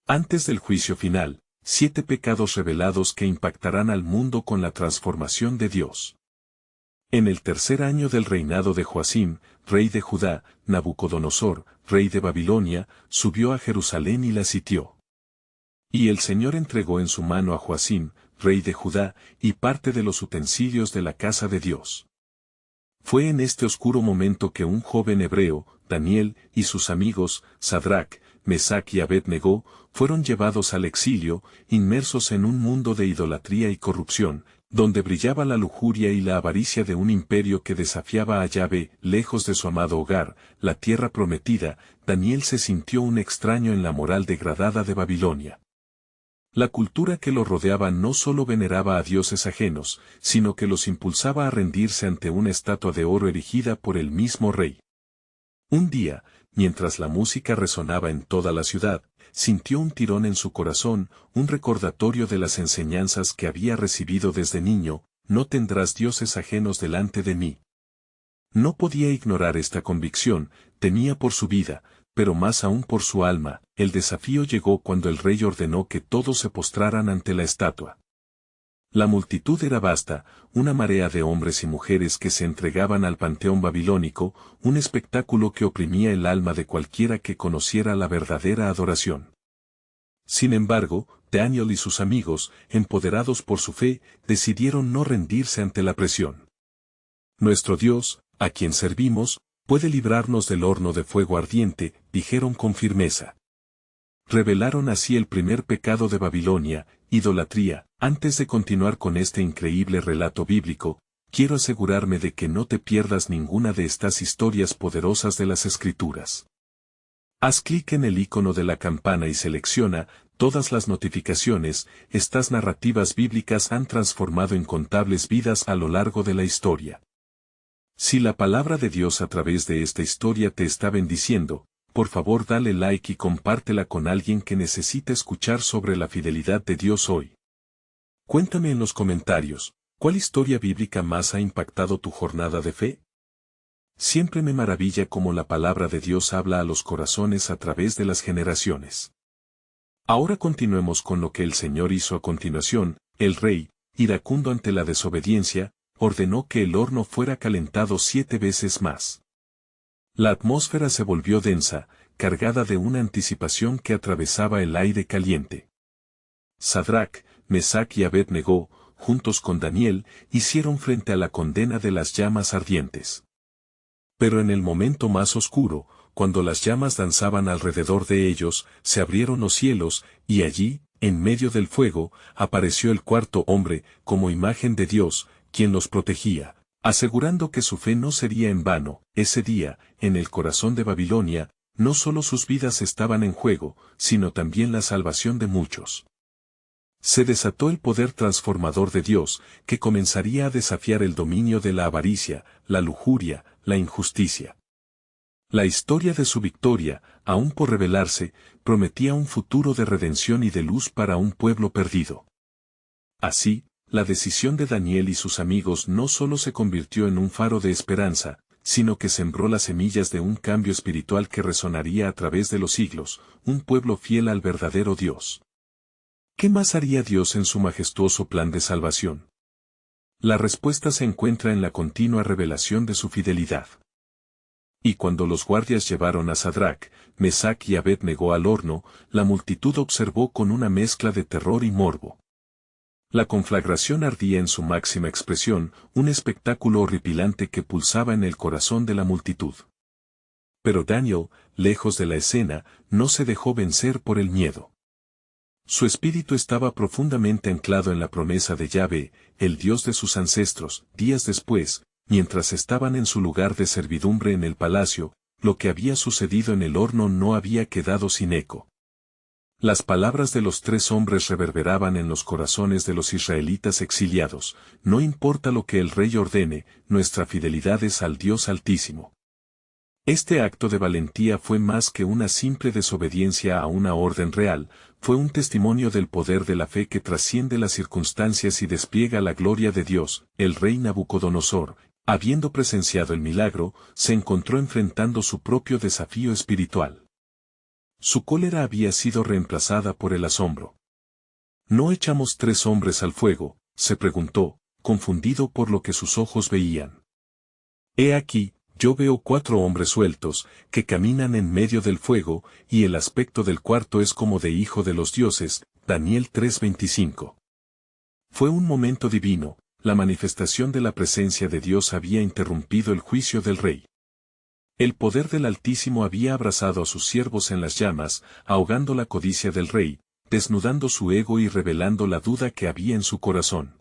Antes del juicio final, 7 pecados revelados que impactarán al mundo con la transformación de Dios. En el tercer año del reinado de Joacim, rey de Judá, Nabucodonosor, rey de Babilonia, subió a Jerusalén y la sitió. Y el Señor entregó en su mano a Joacim, rey de Judá, y parte de los utensilios de la casa de Dios. Fue en este oscuro momento que un joven hebreo, Daniel, y sus amigos, Sadrac, Mesac y Abed-Negó, fueron llevados al exilio, inmersos en un mundo de idolatría y corrupción, donde brillaba la lujuria y la avaricia de un imperio que desafiaba a Yahvé. Lejos de su amado hogar, la tierra prometida, Daniel se sintió un extraño en la moral degradada de Babilonia. La cultura que lo rodeaba no solo veneraba a dioses ajenos, sino que los impulsaba a rendirse ante una estatua de oro erigida por el mismo rey. Un día, mientras la música resonaba en toda la ciudad, sintió un tirón en su corazón, un recordatorio de las enseñanzas que había recibido desde niño: no tendrás dioses ajenos delante de mí. No podía ignorar esta convicción, temía por su vida, pero más aún por su alma. El desafío llegó cuando el rey ordenó que todos se postraran ante la estatua. La multitud era vasta, una marea de hombres y mujeres que se entregaban al panteón babilónico, un espectáculo que oprimía el alma de cualquiera que conociera la verdadera adoración. Sin embargo, Daniel y sus amigos, empoderados por su fe, decidieron no rendirse ante la presión. Nuestro Dios, a quien servimos, puede librarnos del horno de fuego ardiente, dijeron con firmeza. Revelaron así el primer pecado de Babilonia, idolatría. Antes de continuar con este increíble relato bíblico, quiero asegurarme de que no te pierdas ninguna de estas historias poderosas de las Escrituras. Haz clic en el icono de la campana y selecciona todas las notificaciones. Estas narrativas bíblicas han transformado incontables vidas a lo largo de la historia. Si la palabra de Dios a través de esta historia te está bendiciendo, por favor dale like y compártela con alguien que necesita escuchar sobre la fidelidad de Dios hoy. Cuéntame en los comentarios, ¿cuál historia bíblica más ha impactado tu jornada de fe? Siempre me maravilla cómo la palabra de Dios habla a los corazones a través de las generaciones. Ahora continuemos con lo que el Señor hizo a continuación. El rey, iracundo ante la desobediencia, ordenó que el horno fuera calentado 7 veces más. La atmósfera se volvió densa, cargada de una anticipación que atravesaba el aire caliente. Sadrac, Mesac y Abed-Negó, juntos con Daniel, hicieron frente a la condena de las llamas ardientes. Pero en el momento más oscuro, cuando las llamas danzaban alrededor de ellos, se abrieron los cielos, y allí, en medio del fuego, apareció el cuarto hombre, como imagen de Dios, quien los protegía, asegurando que su fe no sería en vano. Ese día, en el corazón de Babilonia, no solo sus vidas estaban en juego, sino también la salvación de muchos. Se desató el poder transformador de Dios, que comenzaría a desafiar el dominio de la avaricia, la lujuria, la injusticia. La historia de su victoria, aún por revelarse, prometía un futuro de redención y de luz para un pueblo perdido. Así, la decisión de Daniel y sus amigos no solo se convirtió en un faro de esperanza, sino que sembró las semillas de un cambio espiritual que resonaría a través de los siglos, un pueblo fiel al verdadero Dios. ¿Qué más haría Dios en su majestuoso plan de salvación? La respuesta se encuentra en la continua revelación de su fidelidad. Y cuando los guardias llevaron a Sadrac, Mesac y Abed-Negó al horno, la multitud observó con una mezcla de terror y morbo. La conflagración ardía en su máxima expresión, un espectáculo horripilante que pulsaba en el corazón de la multitud. Pero Daniel, lejos de la escena, no se dejó vencer por el miedo. Su espíritu estaba profundamente anclado en la promesa de Yahvé, el Dios de sus ancestros. Días después, mientras estaban en su lugar de servidumbre en el palacio, lo que había sucedido en el horno no había quedado sin eco. Las palabras de los 3 hombres reverberaban en los corazones de los israelitas exiliados: no importa lo que el rey ordene, nuestra fidelidad es al Dios Altísimo. Este acto de valentía fue más que una simple desobediencia a una orden real, fue un testimonio del poder de la fe que trasciende las circunstancias y despliega la gloria de Dios. El rey Nabucodonosor, habiendo presenciado el milagro, se encontró enfrentando su propio desafío espiritual. Su cólera había sido reemplazada por el asombro. ¿No echamos 3 hombres al fuego?, se preguntó, confundido por lo que sus ojos veían. He aquí, yo veo 4 hombres sueltos, que caminan en medio del fuego, y el aspecto del cuarto es como de hijo de los dioses. Daniel 3:25. Fue un momento divino, la manifestación de la presencia de Dios había interrumpido el juicio del rey. El poder del Altísimo había abrazado a sus siervos en las llamas, ahogando la codicia del rey, desnudando su ego y revelando la duda que había en su corazón.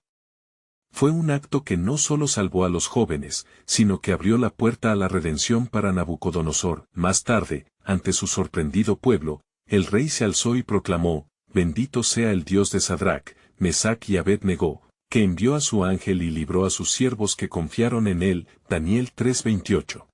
Fue un acto que no solo salvó a los jóvenes, sino que abrió la puerta a la redención para Nabucodonosor. Más tarde, ante su sorprendido pueblo, el rey se alzó y proclamó: «Bendito sea el Dios de Sadrac, Mesac y Abed-Negó, que envió a su ángel y libró a sus siervos que confiaron en él». Daniel 3:28.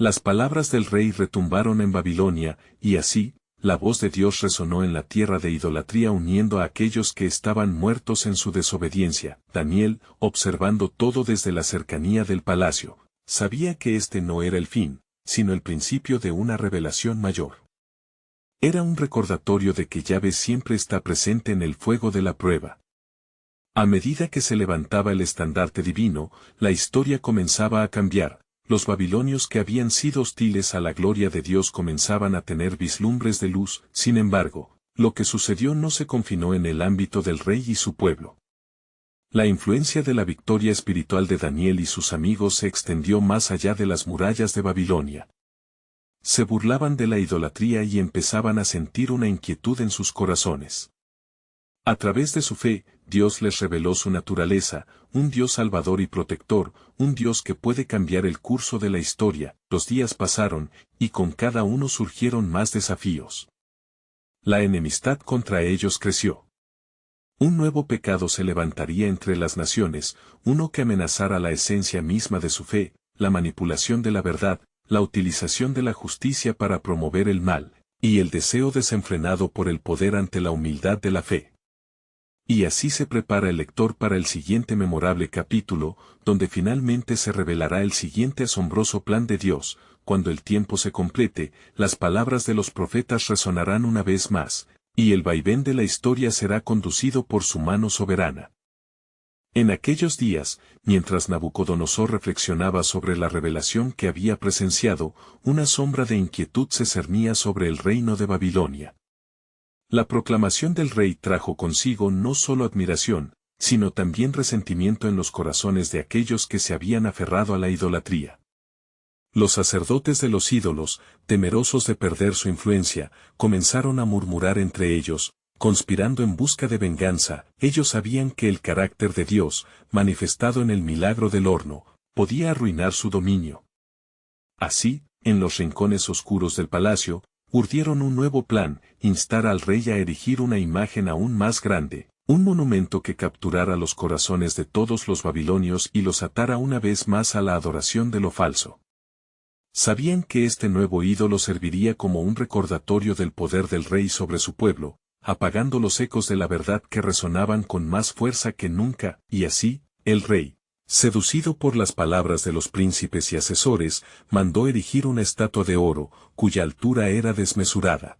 Las palabras del rey retumbaron en Babilonia, y así, la voz de Dios resonó en la tierra de idolatría uniendo a aquellos que estaban muertos en su desobediencia. Daniel, observando todo desde la cercanía del palacio, sabía que este no era el fin, sino el principio de una revelación mayor. Era un recordatorio de que Yahvé siempre está presente en el fuego de la prueba. A medida que se levantaba el estandarte divino, la historia comenzaba a cambiar. Los babilonios que habían sido hostiles a la gloria de Dios comenzaban a tener vislumbres de luz. Sin embargo, lo que sucedió no se confinó en el ámbito del rey y su pueblo. La influencia de la victoria espiritual de Daniel y sus amigos se extendió más allá de las murallas de Babilonia. Se burlaban de la idolatría y empezaban a sentir una inquietud en sus corazones. A través de su fe, Dios les reveló su naturaleza, un Dios salvador y protector, un Dios que puede cambiar el curso de la historia. Los días pasaron, y con cada uno surgieron más desafíos. La enemistad contra ellos creció. Un nuevo pecado se levantaría entre las naciones, uno que amenazara la esencia misma de su fe, la manipulación de la verdad, la utilización de la justicia para promover el mal, y el deseo desenfrenado por el poder ante la humildad de la fe. Y así se prepara el lector para el siguiente memorable capítulo, donde finalmente se revelará el siguiente asombroso plan de Dios. Cuando el tiempo se complete, las palabras de los profetas resonarán una vez más, y el vaivén de la historia será conducido por su mano soberana. En aquellos días, mientras Nabucodonosor reflexionaba sobre la revelación que había presenciado, una sombra de inquietud se cernía sobre el reino de Babilonia. La proclamación del rey trajo consigo no solo admiración, sino también resentimiento en los corazones de aquellos que se habían aferrado a la idolatría. Los sacerdotes de los ídolos, temerosos de perder su influencia, comenzaron a murmurar entre ellos, conspirando en busca de venganza. Ellos sabían que el carácter de Dios, manifestado en el milagro del horno, podía arruinar su dominio. Así, en los rincones oscuros del palacio, urdieron un nuevo plan: instar al rey a erigir una imagen aún más grande, un monumento que capturara los corazones de todos los babilonios y los atara una vez más a la adoración de lo falso. Sabían que este nuevo ídolo serviría como un recordatorio del poder del rey sobre su pueblo, apagando los ecos de la verdad que resonaban con más fuerza que nunca. Y así, el rey, seducido por las palabras de los príncipes y asesores, mandó erigir una estatua de oro, cuya altura era desmesurada.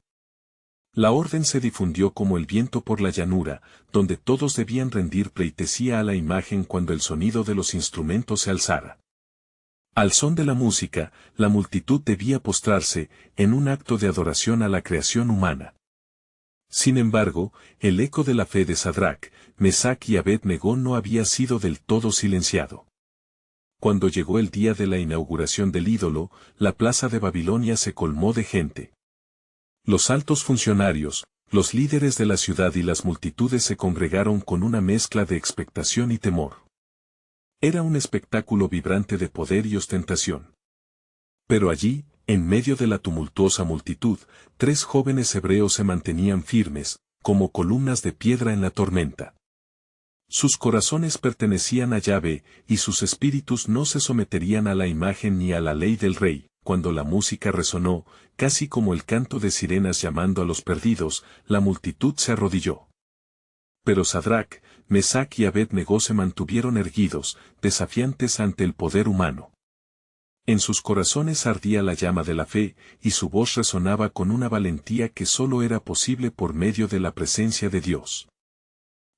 La orden se difundió como el viento por la llanura, donde todos debían rendir pleitesía a la imagen cuando el sonido de los instrumentos se alzara. Al son de la música, la multitud debía postrarse, en un acto de adoración a la creación humana. Sin embargo, el eco de la fe de Sadrac, Mesac y Abed-Negó no había sido del todo silenciado. Cuando llegó el día de la inauguración del ídolo, la plaza de Babilonia se colmó de gente. Los altos funcionarios, los líderes de la ciudad y las multitudes se congregaron con una mezcla de expectación y temor. Era un espectáculo vibrante de poder y ostentación. Pero allí, en medio de la tumultuosa multitud, 3 jóvenes hebreos se mantenían firmes, como columnas de piedra en la tormenta. Sus corazones pertenecían a Yahvé, y sus espíritus no se someterían a la imagen ni a la ley del rey. Cuando la música resonó, casi como el canto de sirenas llamando a los perdidos, la multitud se arrodilló. Pero Sadrac, Mesac y Abed-Negó se mantuvieron erguidos, desafiantes ante el poder humano. En sus corazones ardía la llama de la fe, y su voz resonaba con una valentía que solo era posible por medio de la presencia de Dios.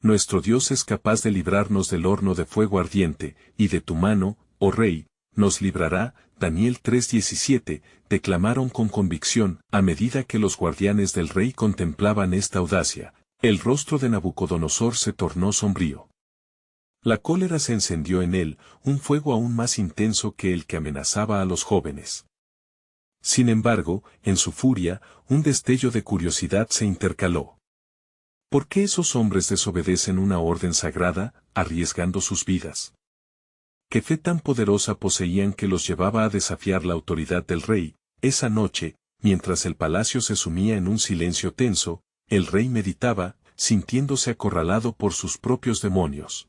Nuestro Dios es capaz de librarnos del horno de fuego ardiente, y de tu mano, oh Rey, nos librará. Daniel 3:17, declamaron con convicción, a medida que los guardianes del rey contemplaban esta audacia. El rostro de Nabucodonosor se tornó sombrío. La cólera se encendió en él, un fuego aún más intenso que el que amenazaba a los jóvenes. Sin embargo, en su furia, un destello de curiosidad se intercaló. ¿Por qué esos hombres desobedecen una orden sagrada, arriesgando sus vidas? ¿Qué fe tan poderosa poseían que los llevaba a desafiar la autoridad del rey? Esa noche, mientras el palacio se sumía en un silencio tenso, el rey meditaba, sintiéndose acorralado por sus propios demonios.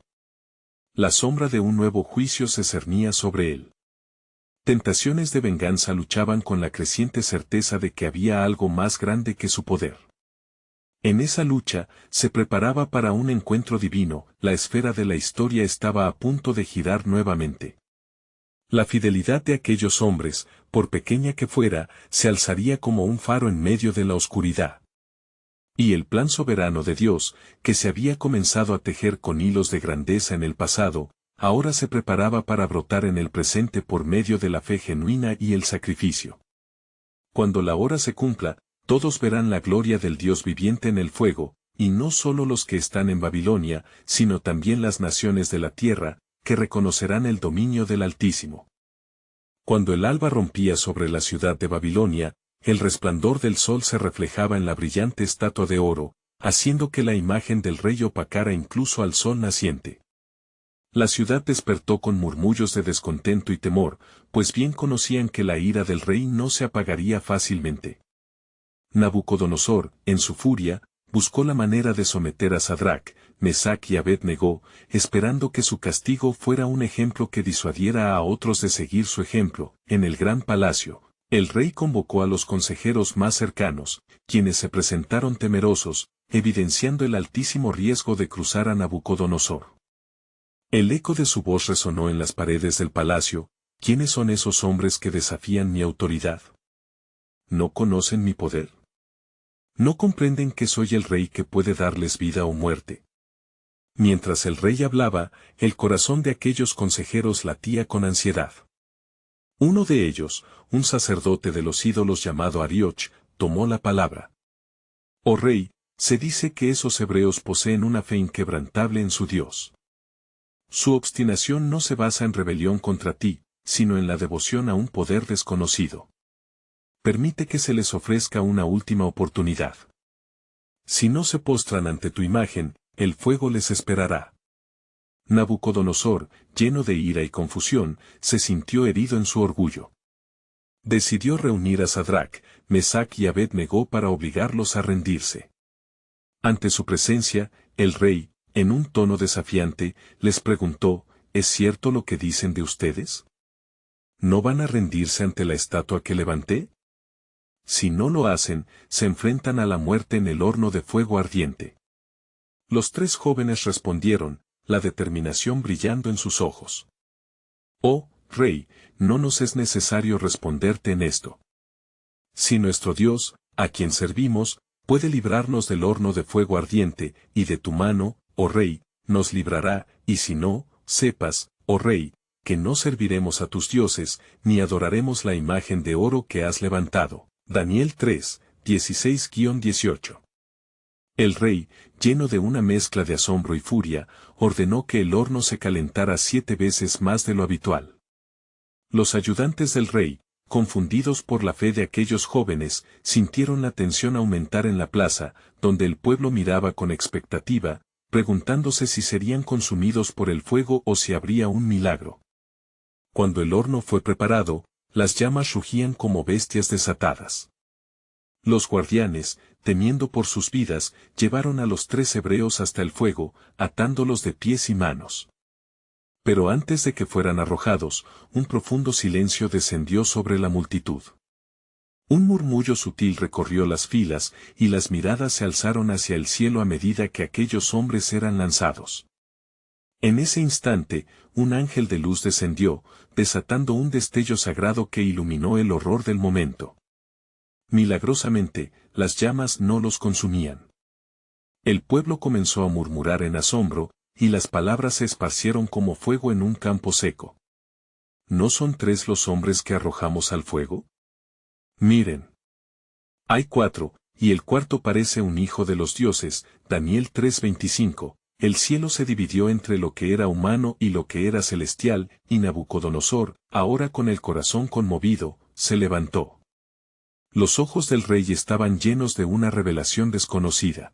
La sombra de un nuevo juicio se cernía sobre él. Tentaciones de venganza luchaban con la creciente certeza de que había algo más grande que su poder. En esa lucha, se preparaba para un encuentro divino, la esfera de la historia estaba a punto de girar nuevamente. La fidelidad de aquellos hombres, por pequeña que fuera, se alzaría como un faro en medio de la oscuridad. Y el plan soberano de Dios, que se había comenzado a tejer con hilos de grandeza en el pasado, ahora se preparaba para brotar en el presente por medio de la fe genuina y el sacrificio. Cuando la hora se cumpla, todos verán la gloria del Dios viviente en el fuego, y no solo los que están en Babilonia, sino también las naciones de la tierra, que reconocerán el dominio del Altísimo. Cuando el alba rompía sobre la ciudad de Babilonia, el resplandor del sol se reflejaba en la brillante estatua de oro, haciendo que la imagen del rey opacara incluso al sol naciente. La ciudad despertó con murmullos de descontento y temor, pues bien conocían que la ira del rey no se apagaría fácilmente. Nabucodonosor, en su furia, buscó la manera de someter a Sadrac, Mesac y Abed-Negó, esperando que su castigo fuera un ejemplo que disuadiera a otros de seguir su ejemplo. En el gran palacio, el rey convocó a los consejeros más cercanos, quienes se presentaron temerosos, evidenciando el altísimo riesgo de cruzar a Nabucodonosor. El eco de su voz resonó en las paredes del palacio. ¿Quiénes son esos hombres que desafían mi autoridad? ¿No conocen mi poder? ¿No comprenden que soy el rey que puede darles vida o muerte? Mientras el rey hablaba, el corazón de aquellos consejeros latía con ansiedad. Uno de ellos, un sacerdote de los ídolos llamado Arioch, tomó la palabra. Oh rey, se dice que esos hebreos poseen una fe inquebrantable en su Dios. Su obstinación no se basa en rebelión contra ti, sino en la devoción a un poder desconocido. Permite que se les ofrezca una última oportunidad. Si no se postran ante tu imagen, el fuego les esperará. Nabucodonosor, lleno de ira y confusión, se sintió herido en su orgullo. Decidió reunir a Sadrac, Mesac y Abed-Negó para obligarlos a rendirse. Ante su presencia, el rey, en un tono desafiante, les preguntó, ¿es cierto lo que dicen de ustedes? ¿No van a rendirse ante la estatua que levanté? Si no lo hacen, se enfrentan a la muerte en el horno de fuego ardiente. Los tres jóvenes respondieron, la determinación brillando en sus ojos. Oh, rey, no nos es necesario responderte en esto. Si nuestro Dios, a quien servimos, puede librarnos del horno de fuego ardiente, y de tu mano, oh rey, nos librará, y si no, sepas, oh rey, que no serviremos a tus dioses, ni adoraremos la imagen de oro que has levantado. Daniel 3, 16-18. El rey, lleno de una mezcla de asombro y furia, ordenó que el horno se calentara 7 veces más de lo habitual. Los ayudantes del rey, confundidos por la fe de aquellos jóvenes, sintieron la tensión aumentar en la plaza, donde el pueblo miraba con expectativa, preguntándose si serían consumidos por el fuego o si habría un milagro. Cuando el horno fue preparado, las llamas rugían como bestias desatadas. Los guardianes, temiendo por sus vidas, llevaron a los 3 hebreos hasta el fuego, atándolos de pies y manos. Pero antes de que fueran arrojados, un profundo silencio descendió sobre la multitud. Un murmullo sutil recorrió las filas, y las miradas se alzaron hacia el cielo a medida que aquellos hombres eran lanzados. En ese instante, un ángel de luz descendió, desatando un destello sagrado que iluminó el horror del momento. Milagrosamente, las llamas no los consumían. El pueblo comenzó a murmurar en asombro, y las palabras se esparcieron como fuego en un campo seco. ¿No son 3 los hombres que arrojamos al fuego? Miren. Hay 4, y el cuarto parece un hijo de los dioses. Daniel 3:25. El cielo se dividió entre lo que era humano y lo que era celestial, y Nabucodonosor, ahora con el corazón conmovido, se levantó. Los ojos del rey estaban llenos de una revelación desconocida.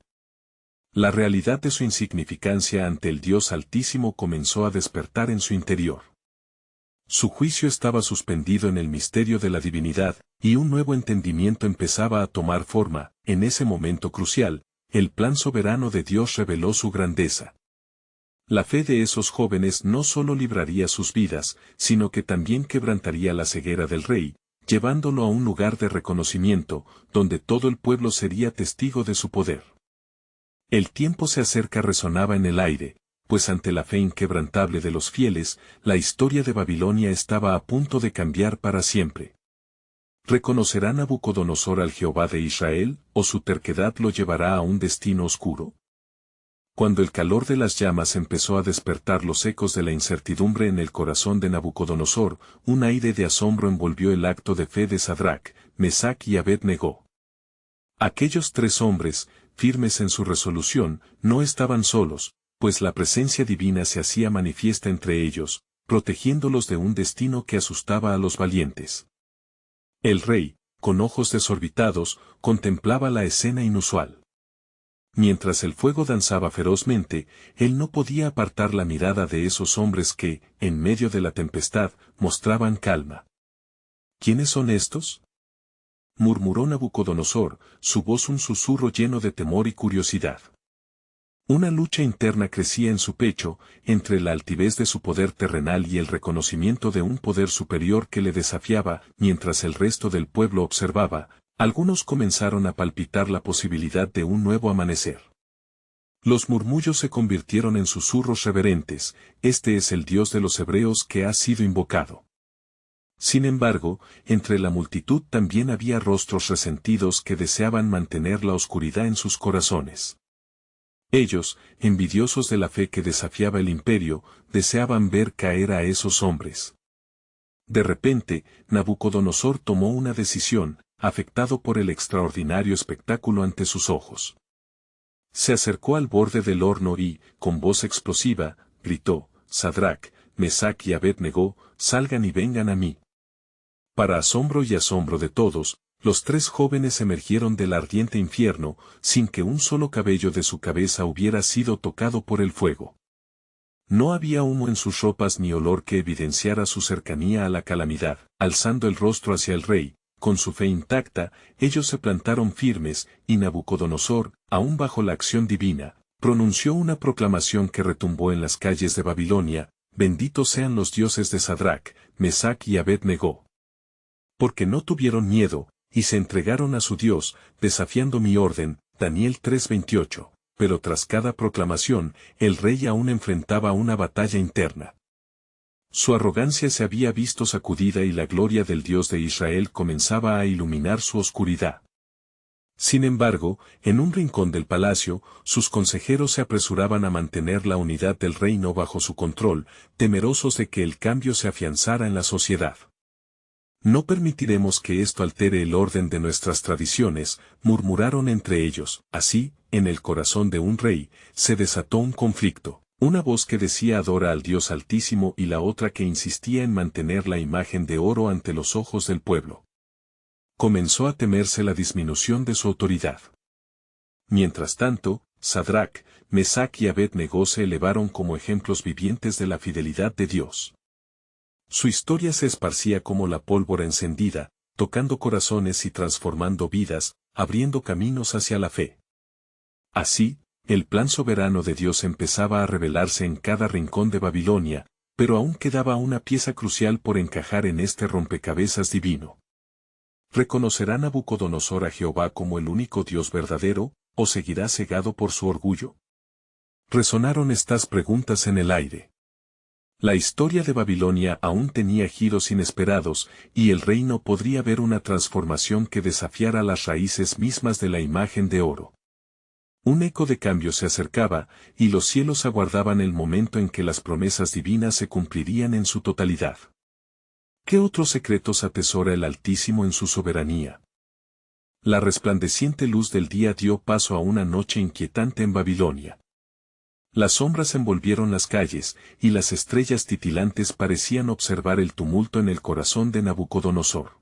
La realidad de su insignificancia ante el Dios Altísimo comenzó a despertar en su interior. Su juicio estaba suspendido en el misterio de la divinidad, y un nuevo entendimiento empezaba a tomar forma. En ese momento crucial, el plan soberano de Dios reveló su grandeza. La fe de esos jóvenes no solo libraría sus vidas, sino que también quebrantaría la ceguera del rey, llevándolo a un lugar de reconocimiento, donde todo el pueblo sería testigo de su poder. El tiempo se acerca resonaba en el aire, pues ante la fe inquebrantable de los fieles, la historia de Babilonia estaba a punto de cambiar para siempre. ¿Reconocerá Nabucodonosor al Jehová de Israel, o su terquedad lo llevará a un destino oscuro? Cuando el calor de las llamas empezó a despertar los ecos de la incertidumbre en el corazón de Nabucodonosor, un aire de asombro envolvió el acto de fe de Sadrac, Mesac y Abed-Negó. Aquellos 3 hombres, firmes en su resolución, no estaban solos, pues la presencia divina se hacía manifiesta entre ellos, protegiéndolos de un destino que asustaba a los valientes. El rey, con ojos desorbitados, contemplaba la escena inusual. Mientras el fuego danzaba ferozmente, él no podía apartar la mirada de esos hombres que, en medio de la tempestad, mostraban calma. ¿Quiénes son estos?, murmuró Nabucodonosor, su voz un susurro lleno de temor y curiosidad. Una lucha interna crecía en su pecho, entre la altivez de su poder terrenal y el reconocimiento de un poder superior que le desafiaba. Mientras el resto del pueblo observaba, algunos comenzaron a palpitar la posibilidad de un nuevo amanecer. Los murmullos se convirtieron en susurros reverentes: este es el Dios de los hebreos que ha sido invocado. Sin embargo, entre la multitud también había rostros resentidos que deseaban mantener la oscuridad en sus corazones. Ellos, envidiosos de la fe que desafiaba el imperio, deseaban ver caer a esos hombres. De repente, Nabucodonosor tomó una decisión, afectado por el extraordinario espectáculo ante sus ojos. Se acercó al borde del horno y, con voz explosiva, gritó: Sadrac, Mesac y Abed-Negó, salgan y vengan a mí. Para asombro y asombro de todos, los 3 jóvenes emergieron del ardiente infierno, sin que un solo cabello de su cabeza hubiera sido tocado por el fuego. No había humo en sus ropas ni olor que evidenciara su cercanía a la calamidad. Alzando el rostro hacia el rey, con su fe intacta, ellos se plantaron firmes, y Nabucodonosor, aún bajo la acción divina, pronunció una proclamación que retumbó en las calles de Babilonia: benditos sean los dioses de Sadrac, Mesac y Abed-Negó. Porque no tuvieron miedo, y se entregaron a su Dios, desafiando mi orden. Daniel 3:28. Pero tras cada proclamación, el rey aún enfrentaba una batalla interna. Su arrogancia se había visto sacudida y la gloria del Dios de Israel comenzaba a iluminar su oscuridad. Sin embargo, en un rincón del palacio, sus consejeros se apresuraban a mantener la unidad del reino bajo su control, temerosos de que el cambio se afianzara en la sociedad. No permitiremos que esto altere el orden de nuestras tradiciones, murmuraron entre ellos. Así, en el corazón de un rey, se desató un conflicto. Una voz que decía adora al Dios Altísimo y la otra que insistía en mantener la imagen de oro ante los ojos del pueblo. Comenzó a temerse la disminución de su autoridad. Mientras tanto, Sadrac, Mesac y Abed-Negó se elevaron como ejemplos vivientes de la fidelidad de Dios. Su historia se esparcía como la pólvora encendida, tocando corazones y transformando vidas, abriendo caminos hacia la fe. Así, el plan soberano de Dios empezaba a revelarse en cada rincón de Babilonia, pero aún quedaba una pieza crucial por encajar en este rompecabezas divino. ¿Reconocerá Nabucodonosor a Jehová como el único Dios verdadero, o seguirá cegado por su orgullo? Resonaron estas preguntas en el aire. La historia de Babilonia aún tenía giros inesperados, y el reino podría ver una transformación que desafiara las raíces mismas de la imagen de oro. Un eco de cambio se acercaba, y los cielos aguardaban el momento en que las promesas divinas se cumplirían en su totalidad. ¿Qué otros secretos atesora el Altísimo en su soberanía? La resplandeciente luz del día dio paso a una noche inquietante en Babilonia. Las sombras envolvieron las calles, y las estrellas titilantes parecían observar el tumulto en el corazón de Nabucodonosor.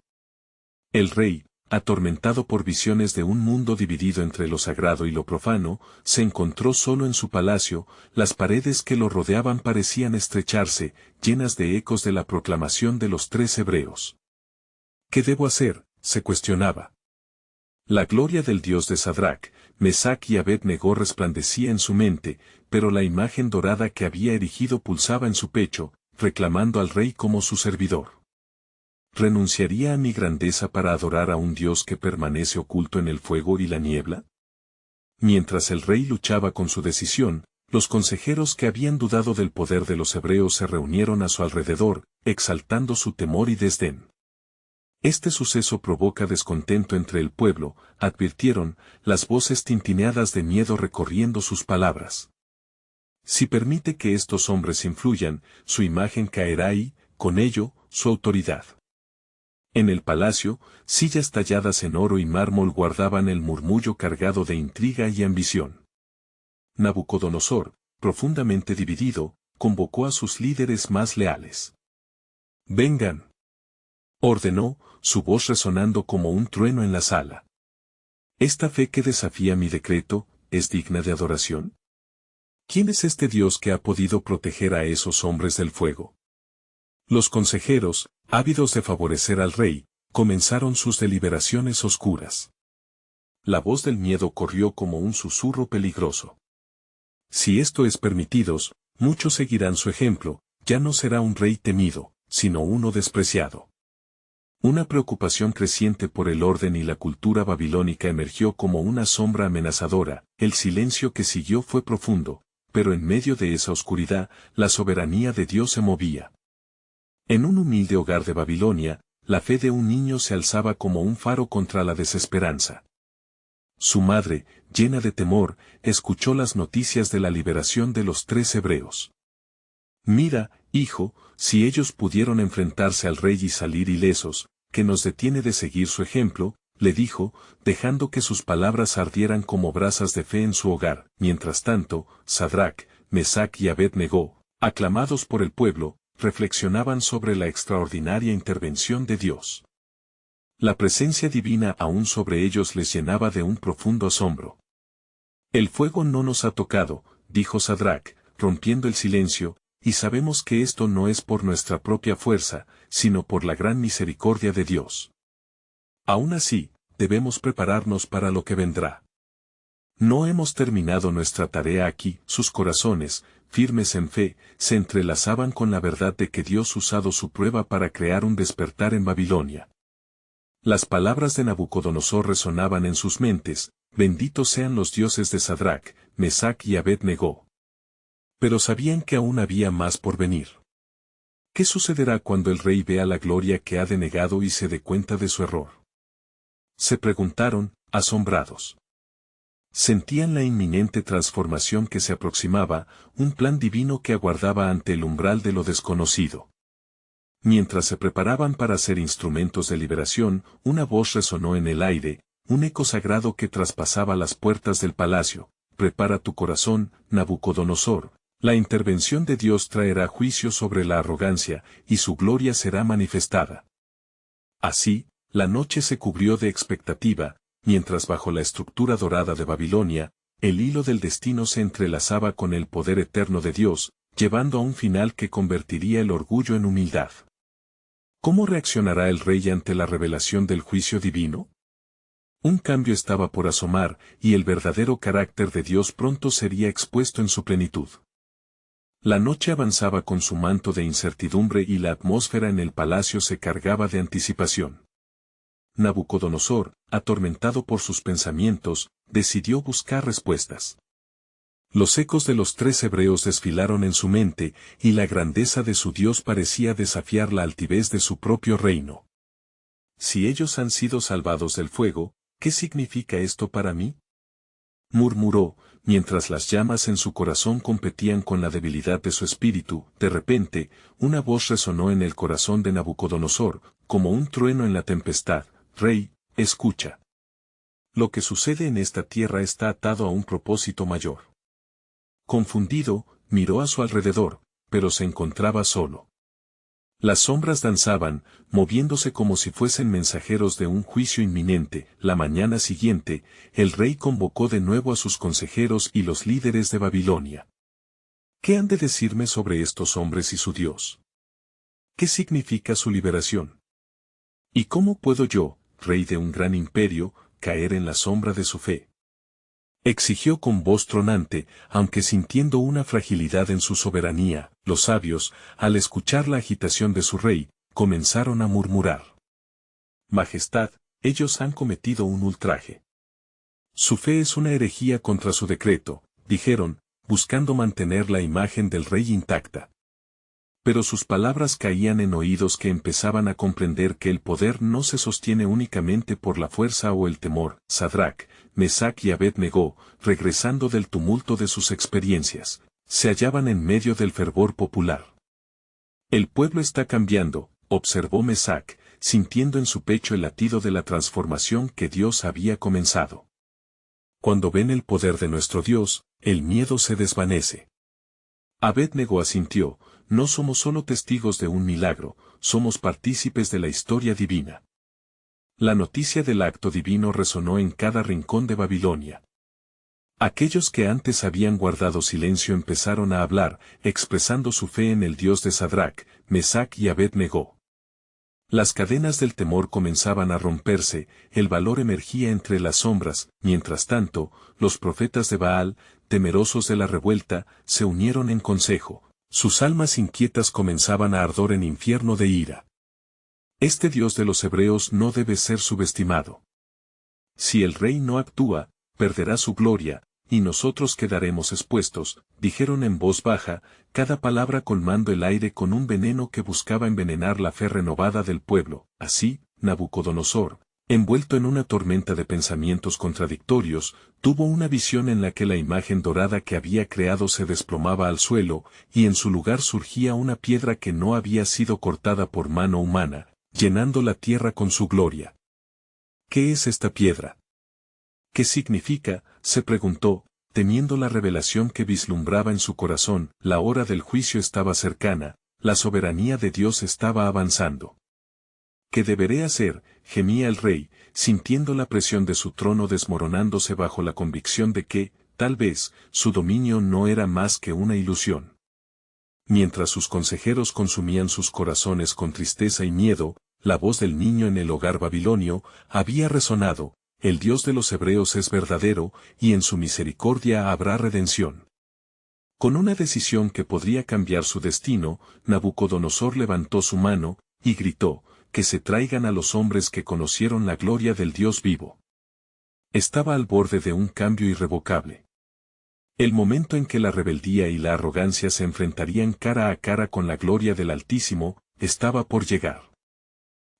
El rey, atormentado por visiones de un mundo dividido entre lo sagrado y lo profano, se encontró solo en su palacio. Las paredes que lo rodeaban parecían estrecharse, llenas de ecos de la proclamación de los 3 hebreos. ¿Qué debo hacer?, se cuestionaba. La gloria del Dios de Sadrac, Mesac y Abed-Negó resplandecía en su mente, pero la imagen dorada que había erigido pulsaba en su pecho, reclamando al rey como su servidor. ¿Renunciaría a mi grandeza para adorar a un Dios que permanece oculto en el fuego y la niebla? Mientras el rey luchaba con su decisión, los consejeros que habían dudado del poder de los hebreos se reunieron a su alrededor, exaltando su temor y desdén. Este suceso provoca descontento entre el pueblo, advirtieron, las voces tintineadas de miedo recorriendo sus palabras. Si permite que estos hombres influyan, su imagen caerá y, con ello, su autoridad. En el palacio, sillas talladas en oro y mármol guardaban el murmullo cargado de intriga y ambición. Nabucodonosor, profundamente dividido, convocó a sus líderes más leales. «Vengan», ordenó, su voz resonando como un trueno en la sala. ¿Esta fe que desafía mi decreto, es digna de adoración? ¿Quién es este Dios que ha podido proteger a esos hombres del fuego? Los consejeros, ávidos de favorecer al rey, comenzaron sus deliberaciones oscuras. La voz del miedo corrió como un susurro peligroso. Si esto es permitidos, muchos seguirán su ejemplo, ya no será un rey temido, sino uno despreciado. Una preocupación creciente por el orden y la cultura babilónica emergió como una sombra amenazadora. El silencio que siguió fue profundo, pero en medio de esa oscuridad, la soberanía de Dios se movía. En un humilde hogar de Babilonia, la fe de un niño se alzaba como un faro contra la desesperanza. Su madre, llena de temor, escuchó las noticias de la liberación de los 3 hebreos. «Mira, hijo, si ellos pudieron enfrentarse al rey y salir ilesos, ¿qué nos detiene de seguir su ejemplo?», le dijo, dejando que sus palabras ardieran como brasas de fe en su hogar. Mientras tanto, Sadrac, Mesac y Abed-Negó, aclamados por el pueblo, reflexionaban sobre la extraordinaria intervención de Dios. La presencia divina aún sobre ellos les llenaba de un profundo asombro. «El fuego no nos ha tocado», dijo Sadrac, rompiendo el silencio, «y sabemos que esto no es por nuestra propia fuerza, sino por la gran misericordia de Dios. Aún así, debemos prepararnos para lo que vendrá. No hemos terminado nuestra tarea aquí». Sus corazones, firmes en fe, se entrelazaban con la verdad de que Dios usado su prueba para crear un despertar en Babilonia. Las palabras de Nabucodonosor resonaban en sus mentes: «Benditos sean los dioses de Sadrac, Mesac y Abed-Negó». Pero sabían que aún había más por venir. ¿Qué sucederá cuando el rey vea la gloria que ha denegado y se dé cuenta de su error?, se preguntaron, asombrados. Sentían la inminente transformación que se aproximaba, un plan divino que aguardaba ante el umbral de lo desconocido. Mientras se preparaban para ser instrumentos de liberación, una voz resonó en el aire, un eco sagrado que traspasaba las puertas del palacio: «Prepara tu corazón, Nabucodonosor. La intervención de Dios traerá juicio sobre la arrogancia, y su gloria será manifestada». Así, la noche se cubrió de expectativa, mientras bajo la estructura dorada de Babilonia, el hilo del destino se entrelazaba con el poder eterno de Dios, llevando a un final que convertiría el orgullo en humildad. ¿Cómo reaccionará el rey ante la revelación del juicio divino? Un cambio estaba por asomar, y el verdadero carácter de Dios pronto sería expuesto en su plenitud. La noche avanzaba con su manto de incertidumbre y la atmósfera en el palacio se cargaba de anticipación. Nabucodonosor, atormentado por sus pensamientos, decidió buscar respuestas. Los ecos de los 3 hebreos desfilaron en su mente, y la grandeza de su Dios parecía desafiar la altivez de su propio reino. Si ellos han sido salvados del fuego, ¿qué significa esto para mí? Murmuró, mientras las llamas en su corazón competían con la debilidad de su espíritu. De repente, una voz resonó en el corazón de Nabucodonosor, como un trueno en la tempestad: Rey, escucha. Lo que sucede en esta tierra está atado a un propósito mayor. Confundido, miró a su alrededor, pero se encontraba solo. Las sombras danzaban, moviéndose como si fuesen mensajeros de un juicio inminente. La mañana siguiente, el rey convocó de nuevo a sus consejeros y los líderes de Babilonia. ¿Qué han de decirme sobre estos hombres y su Dios? ¿Qué significa su liberación? ¿Y cómo puedo yo, rey de un gran imperio, caer en la sombra de su fe? Exigió con voz tronante, aunque sintiendo una fragilidad en su soberanía. Los sabios, al escuchar la agitación de su rey, comenzaron a murmurar. Majestad, ellos han cometido un ultraje. Su fe es una herejía contra su decreto, dijeron, buscando mantener la imagen del rey intacta. Pero sus palabras caían en oídos que empezaban a comprender que el poder no se sostiene únicamente por la fuerza o el temor. Sadrac, Mesac y Abed-Negó, regresando del tumulto de sus experiencias, se hallaban en medio del fervor popular. El pueblo está cambiando, observó Mesac, sintiendo en su pecho el latido de la transformación que Dios había comenzado. Cuando ven el poder de nuestro Dios, el miedo se desvanece. Abed-Negó asintió: no somos solo testigos de un milagro, somos partícipes de la historia divina. La noticia del acto divino resonó en cada rincón de Babilonia. Aquellos que antes habían guardado silencio empezaron a hablar, expresando su fe en el Dios de Sadrac, Mesac y Abed-Negó. Las cadenas del temor comenzaban a romperse, el valor emergía entre las sombras. Mientras tanto, los profetas de Baal, temerosos de la revuelta, se unieron en consejo. Sus almas inquietas comenzaban a ardor en infierno de ira. Este Dios de los hebreos no debe ser subestimado. Si el rey no actúa, perderá su gloria, y nosotros quedaremos expuestos, dijeron en voz baja, cada palabra colmando el aire con un veneno que buscaba envenenar la fe renovada del pueblo. Así, Nabucodonosor, envuelto en una tormenta de pensamientos contradictorios, tuvo una visión en la que la imagen dorada que había creado se desplomaba al suelo, y en su lugar surgía una piedra que no había sido cortada por mano humana, llenando la tierra con su gloria. ¿Qué es esta piedra? ¿Qué significa?, se preguntó, temiendo la revelación que vislumbraba en su corazón. La hora del juicio estaba cercana, la soberanía de Dios estaba avanzando. ¿Qué deberé hacer?, gemía el rey, sintiendo la presión de su trono desmoronándose bajo la convicción de que, tal vez, su dominio no era más que una ilusión. Mientras sus consejeros consumían sus corazones con tristeza y miedo, la voz del niño en el hogar babilonio había resonado: el Dios de los hebreos es verdadero, y en su misericordia habrá redención. Con una decisión que podría cambiar su destino, Nabucodonosor levantó su mano, y gritó: que se traigan a los hombres que conocieron la gloria del Dios vivo. Estaba al borde de un cambio irrevocable. El momento en que la rebeldía y la arrogancia se enfrentarían cara a cara con la gloria del Altísimo, estaba por llegar.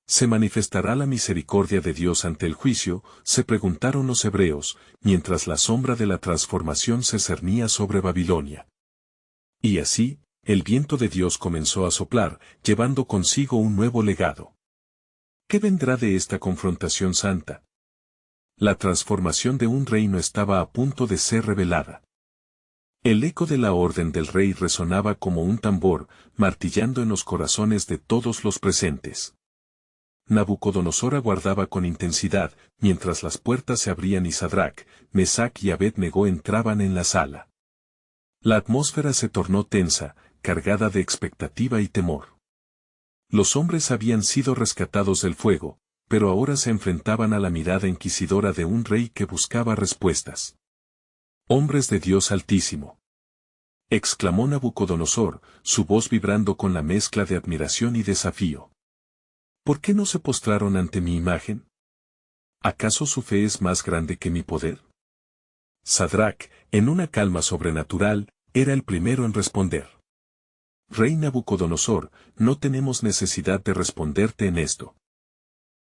¿Se manifestará la misericordia de Dios ante el juicio?, se preguntaron los hebreos, mientras la sombra de la transformación se cernía sobre Babilonia. Y así, el viento de Dios comenzó a soplar, llevando consigo un nuevo legado. ¿Qué vendrá de esta confrontación santa? La transformación de un reino estaba a punto de ser revelada. El eco de la orden del rey resonaba como un tambor, martillando en los corazones de todos los presentes. Nabucodonosor aguardaba con intensidad, mientras las puertas se abrían y Sadrac, Mesac y Abed-Negó entraban en la sala. La atmósfera se tornó tensa, cargada de expectativa y temor. Los hombres habían sido rescatados del fuego, pero ahora se enfrentaban a la mirada inquisidora de un rey que buscaba respuestas. «Hombres de Dios Altísimo», exclamó Nabucodonosor, su voz vibrando con la mezcla de admiración y desafío. ¿Por qué no se postraron ante mi imagen? ¿Acaso su fe es más grande que mi poder? Sadrac, en una calma sobrenatural, era el primero en responder. Rey Nabucodonosor, no tenemos necesidad de responderte en esto.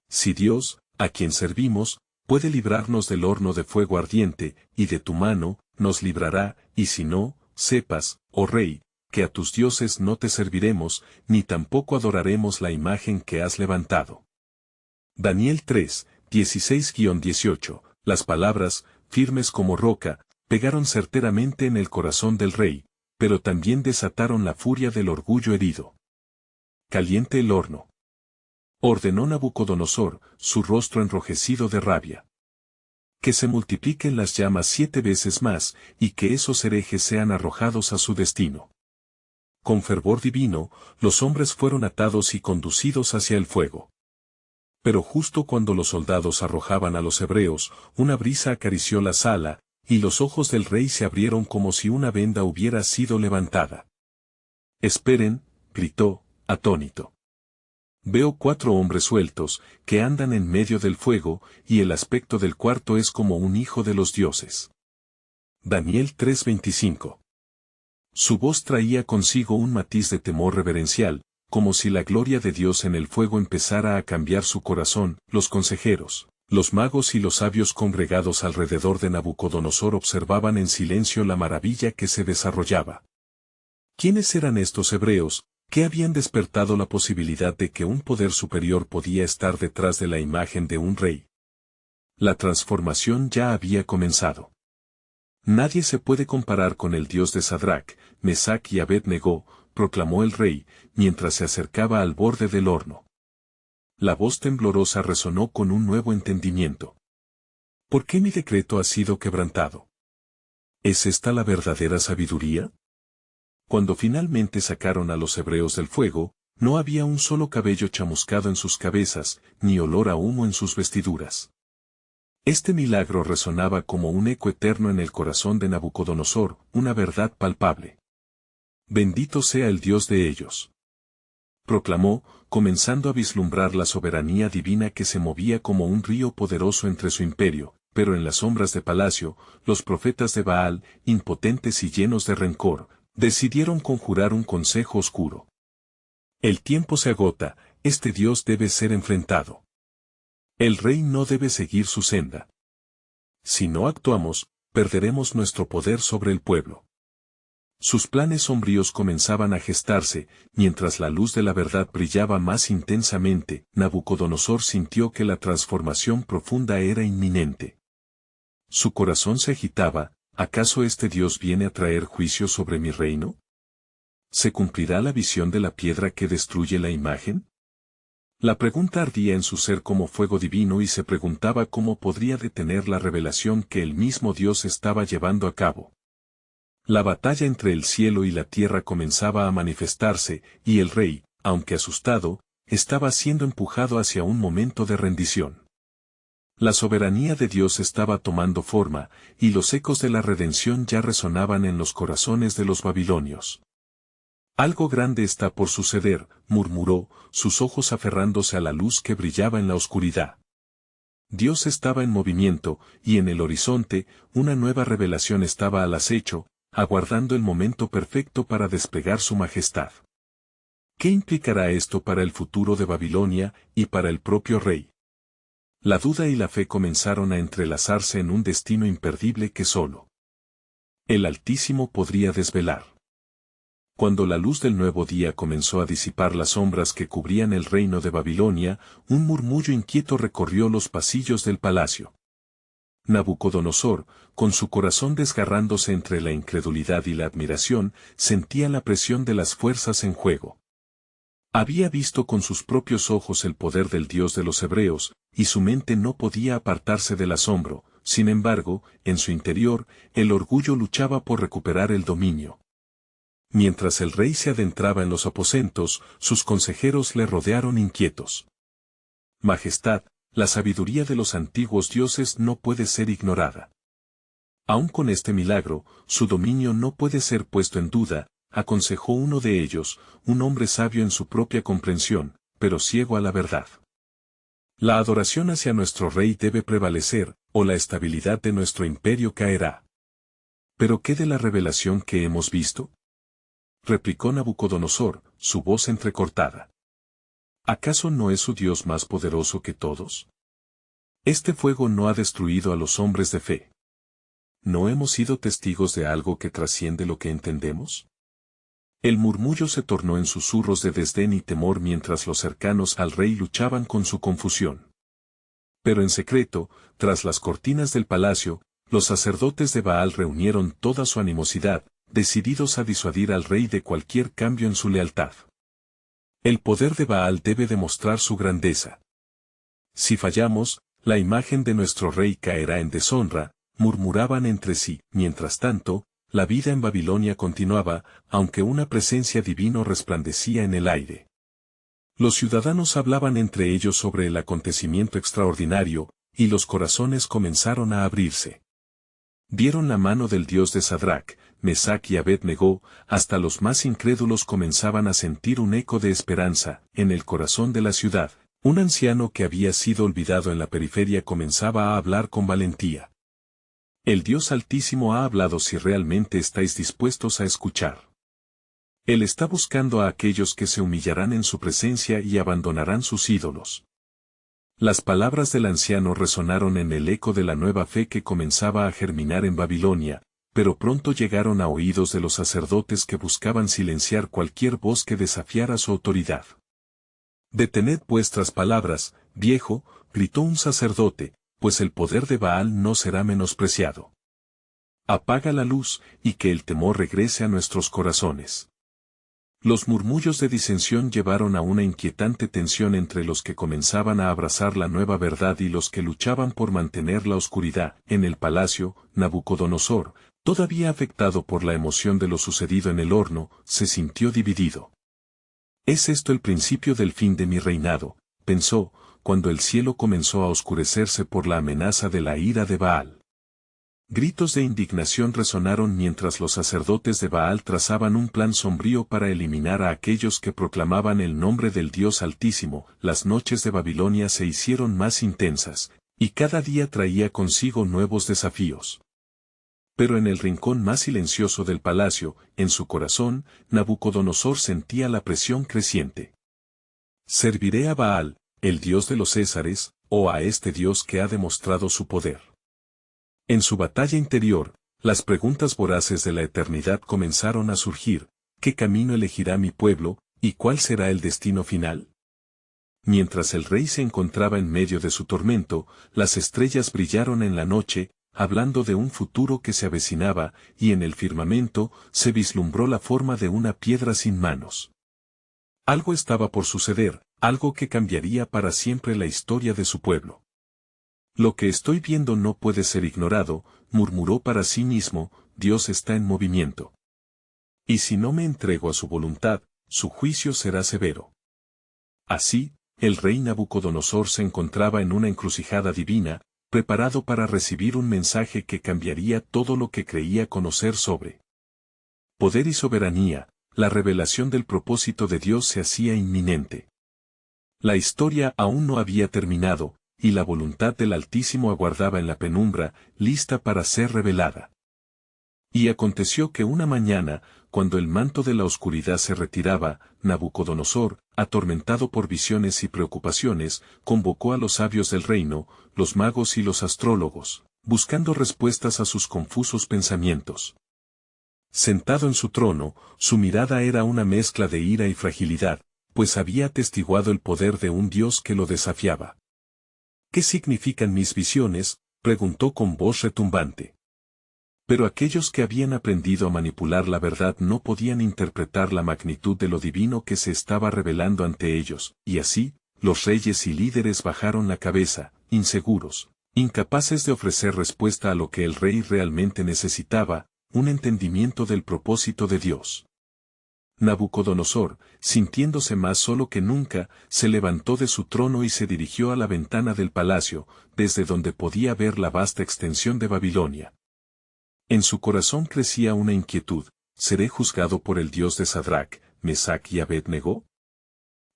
Si Dios, a quien servimos, puede librarnos del horno de fuego ardiente, y de tu mano, nos librará, y si no, sepas, oh Rey, que a tus dioses no te serviremos, ni tampoco adoraremos la imagen que has levantado. Daniel 3, 16-18, las palabras, firmes como roca, pegaron certeramente en el corazón del rey, pero también desataron la furia del orgullo herido. Caliente el horno. Ordenó Nabucodonosor, su rostro enrojecido de rabia. Que se multipliquen las llamas 7 veces más, y que esos herejes sean arrojados a su destino. Con fervor divino, los hombres fueron atados y conducidos hacia el fuego. Pero justo cuando los soldados arrojaban a los hebreos, una brisa acarició la sala, y los ojos del rey se abrieron como si una venda hubiera sido levantada. «Esperen», gritó, atónito. «Veo 4 hombres sueltos, que andan en medio del fuego, y el aspecto del cuarto es como un hijo de los dioses». Daniel 3:25. Su voz traía consigo un matiz de temor reverencial, como si la gloria de Dios en el fuego empezara a cambiar su corazón. Los consejeros, los magos y los sabios congregados alrededor de Nabucodonosor observaban en silencio la maravilla que se desarrollaba. ¿Quiénes eran estos hebreos, que habían despertado la posibilidad de que un poder superior podía estar detrás de la imagen de un rey? La transformación ya había comenzado. Nadie se puede comparar con el Dios de Sadrac, Mesac y Abed-Negó, proclamó el rey, mientras se acercaba al borde del horno. La voz temblorosa resonó con un nuevo entendimiento. ¿Por qué mi decreto ha sido quebrantado? ¿Es esta la verdadera sabiduría? Cuando finalmente sacaron a los hebreos del fuego, no había un solo cabello chamuscado en sus cabezas, ni olor a humo en sus vestiduras. Este milagro resonaba como un eco eterno en el corazón de Nabucodonosor, una verdad palpable. Bendito sea el Dios de ellos. Proclamó, comenzando a vislumbrar la soberanía divina que se movía como un río poderoso entre su imperio, pero en las sombras de palacio, los profetas de Baal, impotentes y llenos de rencor, decidieron conjurar un consejo oscuro. El tiempo se agota, este Dios debe ser enfrentado. El rey no debe seguir su senda. Si no actuamos, perderemos nuestro poder sobre el pueblo. Sus planes sombríos comenzaban a gestarse, mientras la luz de la verdad brillaba más intensamente. Nabucodonosor sintió que la transformación profunda era inminente. Su corazón se agitaba. ¿Acaso este Dios viene a traer juicio sobre mi reino? ¿Se cumplirá la visión de la piedra que destruye la imagen? La pregunta ardía en su ser como fuego divino y se preguntaba cómo podría detener la revelación que el mismo Dios estaba llevando a cabo. La batalla entre el cielo y la tierra comenzaba a manifestarse, y el rey, aunque asustado, estaba siendo empujado hacia un momento de rendición. La soberanía de Dios estaba tomando forma, y los ecos de la redención ya resonaban en los corazones de los babilonios. Algo grande está por suceder, murmuró, sus ojos aferrándose a la luz que brillaba en la oscuridad. Dios estaba en movimiento, y en el horizonte, una nueva revelación estaba al acecho, aguardando el momento perfecto para desplegar su majestad. ¿Qué implicará esto para el futuro de Babilonia y para el propio rey? La duda y la fe comenzaron a entrelazarse en un destino imperdible que solo el Altísimo podría desvelar. Cuando la luz del nuevo día comenzó a disipar las sombras que cubrían el reino de Babilonia, un murmullo inquieto recorrió los pasillos del palacio. Nabucodonosor, con su corazón desgarrándose entre la incredulidad y la admiración, sentía la presión de las fuerzas en juego. Había visto con sus propios ojos el poder del Dios de los hebreos, y su mente no podía apartarse del asombro. Sin embargo, en su interior, el orgullo luchaba por recuperar el dominio. Mientras el rey se adentraba en los aposentos, sus consejeros le rodearon inquietos. Majestad, la sabiduría de los antiguos dioses no puede ser ignorada. Aun con este milagro, su dominio no puede ser puesto en duda, aconsejó uno de ellos, un hombre sabio en su propia comprensión, pero ciego a la verdad. La adoración hacia nuestro rey debe prevalecer, o la estabilidad de nuestro imperio caerá. ¿Pero qué de la revelación que hemos visto? Replicó Nabucodonosor, su voz entrecortada. ¿Acaso no es su Dios más poderoso que todos? Este fuego no ha destruido a los hombres de fe. ¿No hemos sido testigos de algo que trasciende lo que entendemos? El murmullo se tornó en susurros de desdén y temor mientras los cercanos al rey luchaban con su confusión. Pero en secreto, tras las cortinas del palacio, los sacerdotes de Baal reunieron toda su animosidad, decididos a disuadir al rey de cualquier cambio en su lealtad. El poder de Baal debe demostrar su grandeza. Si fallamos, la imagen de nuestro rey caerá en deshonra, murmuraban entre sí. Mientras tanto, la vida en Babilonia continuaba, aunque una presencia divina resplandecía en el aire. Los ciudadanos hablaban entre ellos sobre el acontecimiento extraordinario, y los corazones comenzaron a abrirse. Vieron la mano del Dios de Sadrac, Mesac y Abed-Negó, hasta los más incrédulos comenzaban a sentir un eco de esperanza. En el corazón de la ciudad, un anciano que había sido olvidado en la periferia comenzaba a hablar con valentía. El Dios Altísimo ha hablado si realmente estáis dispuestos a escuchar. Él está buscando a aquellos que se humillarán en su presencia y abandonarán sus ídolos. Las palabras del anciano resonaron en el eco de la nueva fe que comenzaba a germinar en Babilonia, pero pronto llegaron a oídos de los sacerdotes que buscaban silenciar cualquier voz que desafiara su autoridad. «Detened vuestras palabras, viejo», gritó un sacerdote, «pues el poder de Baal no será menospreciado. Apaga la luz, y que el temor regrese a nuestros corazones». Los murmullos de disensión llevaron a una inquietante tensión entre los que comenzaban a abrazar la nueva verdad y los que luchaban por mantener la oscuridad. En el palacio, Nabucodonosor, todavía afectado por la emoción de lo sucedido en el horno, se sintió dividido. «¿Es esto el principio del fin de mi reinado?», pensó, cuando el cielo comenzó a oscurecerse por la amenaza de la ira de Baal. Gritos de indignación resonaron mientras los sacerdotes de Baal trazaban un plan sombrío para eliminar a aquellos que proclamaban el nombre del Dios Altísimo. Las noches de Babilonia se hicieron más intensas, y cada día traía consigo nuevos desafíos. Pero en el rincón más silencioso del palacio, en su corazón, Nabucodonosor sentía la presión creciente. «¿Serviré a Baal, el Dios de los Césares, o a este Dios que ha demostrado su poder?». En su batalla interior, las preguntas voraces de la eternidad comenzaron a surgir: ¿qué camino elegirá mi pueblo, y cuál será el destino final? Mientras el rey se encontraba en medio de su tormento, las estrellas brillaron en la noche, hablando de un futuro que se avecinaba, y en el firmamento se vislumbró la forma de una piedra sin manos. Algo estaba por suceder, algo que cambiaría para siempre la historia de su pueblo. «Lo que estoy viendo no puede ser ignorado», murmuró para sí mismo, «Dios está en movimiento. Y si no me entrego a su voluntad, su juicio será severo». Así, el rey Nabucodonosor se encontraba en una encrucijada divina, preparado para recibir un mensaje que cambiaría todo lo que creía conocer sobre poder y soberanía. La revelación del propósito de Dios se hacía inminente. La historia aún no había terminado, y la voluntad del Altísimo aguardaba en la penumbra, lista para ser revelada. Y aconteció que una mañana, cuando el manto de la oscuridad se retiraba, Nabucodonosor, atormentado por visiones y preocupaciones, convocó a los sabios del reino, los magos y los astrólogos, buscando respuestas a sus confusos pensamientos. Sentado en su trono, su mirada era una mezcla de ira y fragilidad, pues había atestiguado el poder de un Dios que lo desafiaba. «¿Qué significan mis visiones?», preguntó con voz retumbante. Pero aquellos que habían aprendido a manipular la verdad no podían interpretar la magnitud de lo divino que se estaba revelando ante ellos, y así, los reyes y líderes bajaron la cabeza, inseguros, incapaces de ofrecer respuesta a lo que el rey realmente necesitaba: un entendimiento del propósito de Dios. Nabucodonosor, sintiéndose más solo que nunca, se levantó de su trono y se dirigió a la ventana del palacio, desde donde podía ver la vasta extensión de Babilonia. En su corazón crecía una inquietud: ¿seré juzgado por el Dios de Sadrac, Mesac y Abed-Negó?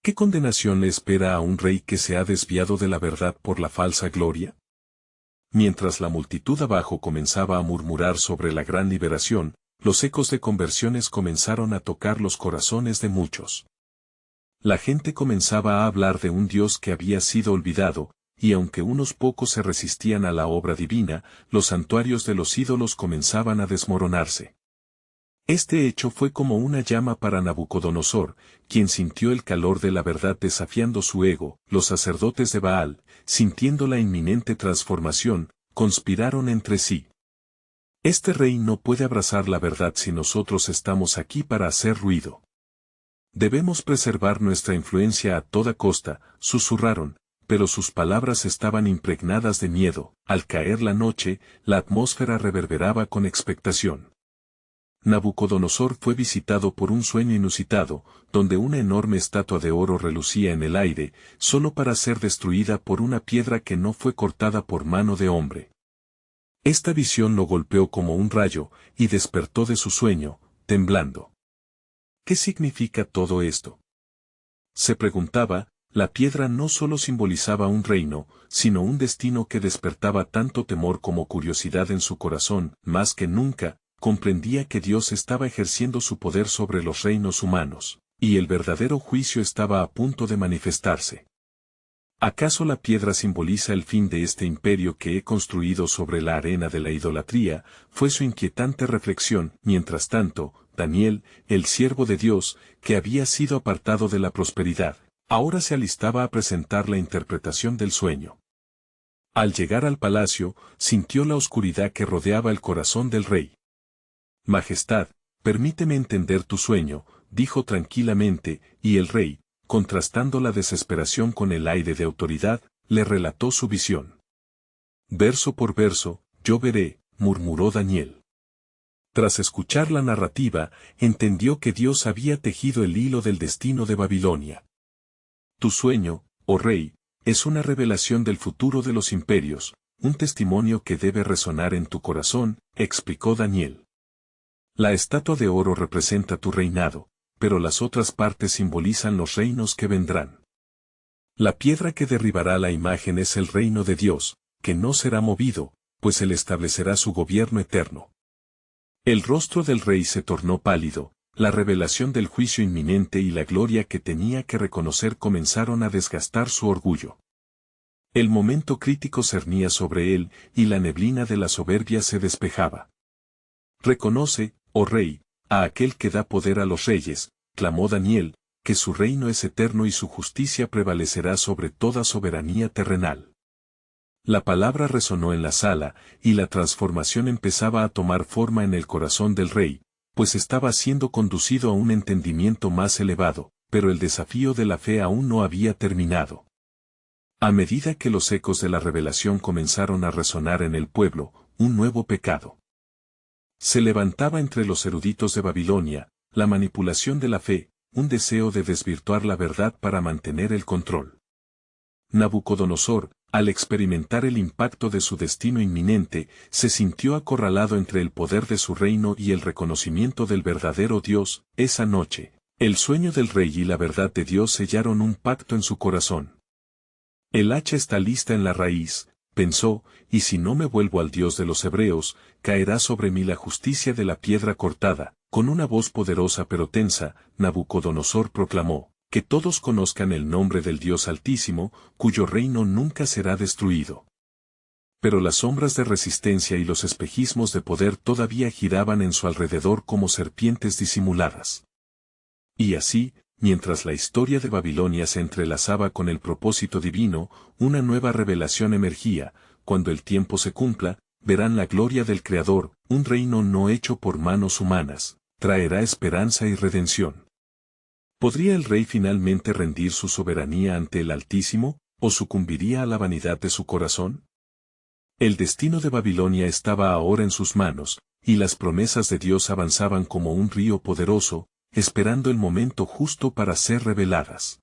¿Qué condenación le espera a un rey que se ha desviado de la verdad por la falsa gloria? Mientras la multitud abajo comenzaba a murmurar sobre la gran liberación, los ecos de conversiones comenzaron a tocar los corazones de muchos. La gente comenzaba a hablar de un Dios que había sido olvidado, y aunque unos pocos se resistían a la obra divina, los santuarios de los ídolos comenzaban a desmoronarse. Este hecho fue como una llama para Nabucodonosor, quien sintió el calor de la verdad desafiando su ego. Los sacerdotes de Baal, sintiendo la inminente transformación, conspiraron entre sí. Este rey no puede abrazar la verdad si nosotros estamos aquí para hacer ruido. Debemos preservar nuestra influencia a toda costa, susurraron, pero sus palabras estaban impregnadas de miedo. Al caer la noche, la atmósfera reverberaba con expectación. Nabucodonosor fue visitado por un sueño inusitado, donde una enorme estatua de oro relucía en el aire, solo para ser destruida por una piedra que no fue cortada por mano de hombre. Esta visión lo golpeó como un rayo, y despertó de su sueño, temblando. ¿Qué significa todo esto? Se preguntaba. La piedra no solo simbolizaba un reino, sino un destino que despertaba tanto temor como curiosidad en su corazón. Más que nunca, comprendía que Dios estaba ejerciendo su poder sobre los reinos humanos, y el verdadero juicio estaba a punto de manifestarse. ¿Acaso la piedra simboliza el fin de este imperio que he construido sobre la arena de la idolatría? Fue su inquietante reflexión. Mientras tanto, Daniel, el siervo de Dios, que había sido apartado de la prosperidad, ahora se alistaba a presentar la interpretación del sueño. Al llegar al palacio, sintió la oscuridad que rodeaba el corazón del rey. Majestad, permíteme entender tu sueño, dijo tranquilamente, y el rey, contrastando la desesperación con el aire de autoridad, le relató su visión. Verso por verso, yo veré, murmuró Daniel. Tras escuchar la narrativa, entendió que Dios había tejido el hilo del destino de Babilonia. Tu sueño, oh rey, es una revelación del futuro de los imperios, un testimonio que debe resonar en tu corazón, explicó Daniel. La estatua de oro representa tu reinado, pero las otras partes simbolizan los reinos que vendrán. La piedra que derribará la imagen es el reino de Dios, que no será movido, pues él establecerá su gobierno eterno. El rostro del rey se tornó pálido. La revelación del juicio inminente y la gloria que tenía que reconocer comenzaron a desgastar su orgullo. El momento crítico cernía sobre él, y la neblina de la soberbia se despejaba. Reconoce, oh rey, a aquel que da poder a los reyes, clamó Daniel, que su reino es eterno y su justicia prevalecerá sobre toda soberanía terrenal. La palabra resonó en la sala, y la transformación empezaba a tomar forma en el corazón del rey, pues estaba siendo conducido a un entendimiento más elevado, pero el desafío de la fe aún no había terminado. A medida que los ecos de la revelación comenzaron a resonar en el pueblo, un nuevo pecado se levantaba entre los eruditos de Babilonia, la manipulación de la fe, un deseo de desvirtuar la verdad para mantener el control. Nabucodonosor, al experimentar el impacto de su destino inminente, se sintió acorralado entre el poder de su reino y el reconocimiento del verdadero Dios. Esa noche, el sueño del rey y la verdad de Dios sellaron un pacto en su corazón. El hacha está lista en la raíz, pensó, y si no me vuelvo al Dios de los hebreos, caerá sobre mí la justicia de la piedra cortada. Con una voz poderosa pero tensa, Nabucodonosor proclamó, que todos conozcan el nombre del Dios Altísimo, cuyo reino nunca será destruido. Pero las sombras de resistencia y los espejismos de poder todavía giraban en su alrededor como serpientes disimuladas. Y así, mientras la historia de Babilonia se entrelazaba con el propósito divino, una nueva revelación emergía. Cuando el tiempo se cumpla, verán la gloria del Creador, un reino no hecho por manos humanas, traerá esperanza y redención. ¿Podría el rey finalmente rendir su soberanía ante el Altísimo, o sucumbiría a la vanidad de su corazón? El destino de Babilonia estaba ahora en sus manos, y las promesas de Dios avanzaban como un río poderoso, esperando el momento justo para ser reveladas.